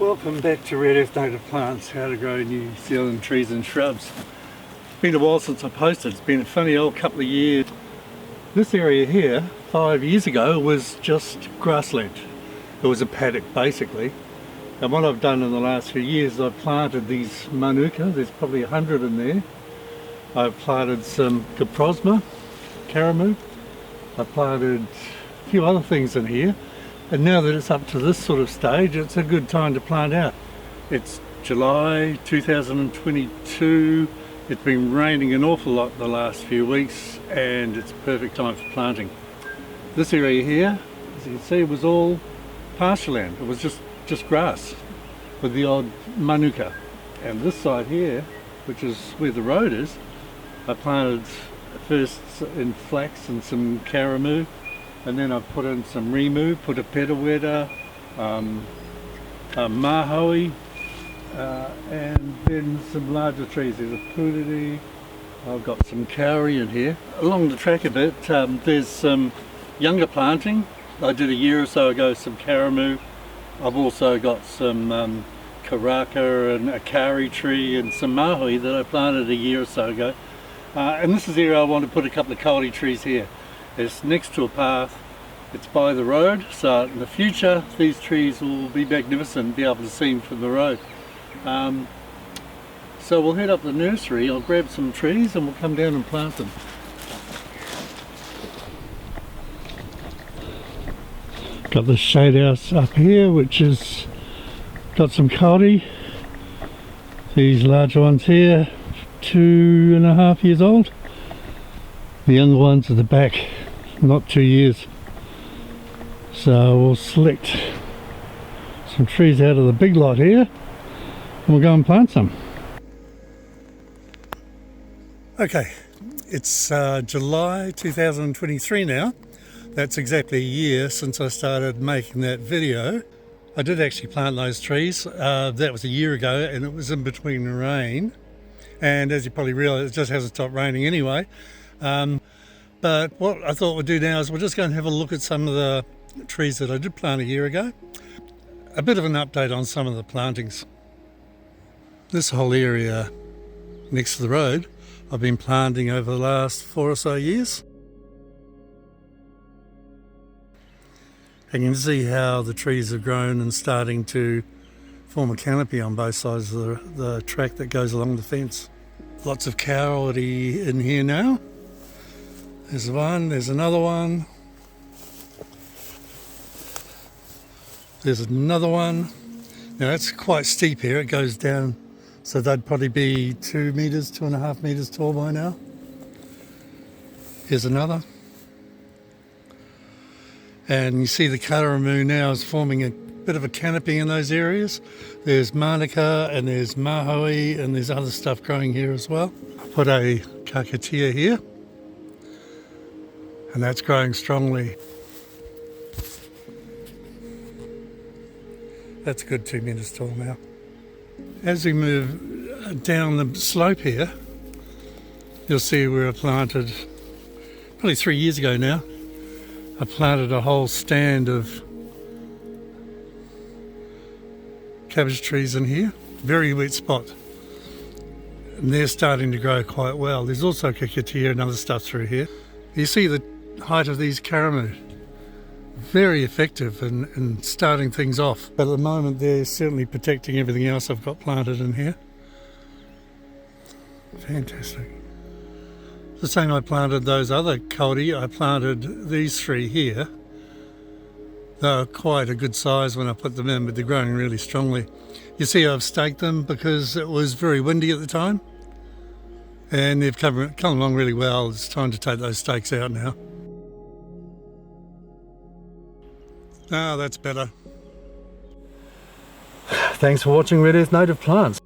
Welcome back to Red Earth Native Plants, how to grow New Zealand trees and shrubs. It's been a while since I posted, it's been a funny old couple of years. This area here, 5 years ago, was just grassland. It was a paddock basically. And what I've done in the last few years, I've planted these manuka, there's probably 100 in there. I've planted some kaprosma, karamu. I've planted a few other things in here. And now that it's up to this sort of stage, it's a good time to plant out. It's July 2022. It's been raining an awful lot the last few weeks and it's perfect time for planting. This area here, as you can see, was all pasture land. It was just grass with the odd manuka. And this side here, which is where the road is, I planted first in flax and some karamu. And then I've put in some rimu, put a pedaweta, a mahoe, and then some larger trees. There's a puriri, I've got some kauri in here. Along the track a bit, there's some younger planting. I did a year or so ago some karamu. I've also got some karaka and a kauri tree and some mahoe that I planted a year or so ago. And this is the area I want to put a couple of kauri trees here. It's next to a path, it's by the road, so in the future these trees will be magnificent, be able to see them from the road. So we'll head up the nursery, I'll grab some trees and we'll come down and plant them. Got the shade house up here which has got some kauri. These larger ones here, 2.5 years old. The younger ones at the back, not 2 years. So we'll select some trees out of the big lot here and we'll go and plant some. Okay, it's July 2023 now. That's exactly a year since I started making that video. I did actually plant those trees. That was a year ago and it was in between the rain. And as you probably realise, it just hasn't stopped raining anyway. But what I thought we'd do now is we're just going to have a look at some of the trees that I did plant a year ago. A bit of an update on some of the plantings. This whole area next to the road I've been planting over the last 4 or so years. And you can see how the trees have grown and starting to form a canopy on both sides of the track that goes along the fence. Lots of kauri in here now. There's one, there's another one. There's another one. Now that's quite steep here, it goes down, so they'd probably be 2 meters, 2.5 meters tall by now. Here's another. And you see the karamu now is forming a bit of a canopy in those areas. There's manuka and there's mahoe and there's other stuff growing here as well. I put a kakatea here and that's growing strongly. That's a good 2 meters tall now. As we move down the slope here, you'll see where I planted, probably 3 years ago now, I planted a whole stand of cabbage trees in here. Very wet spot. And they're starting to grow quite well. There's also kakatea and other stuff through here. You see the height of these karamu. Very effective in starting things off. But at the moment they're certainly protecting everything else I've got planted in here. Fantastic. The same I planted those other kauri, I planted these 3 here. They're quite a good size when I put them in, but they're growing really strongly. You see I've staked them because it was very windy at the time. And they've come along really well. It's time to take those stakes out now. Ah, that's better. Thanks for watching Red Earth Native Plants.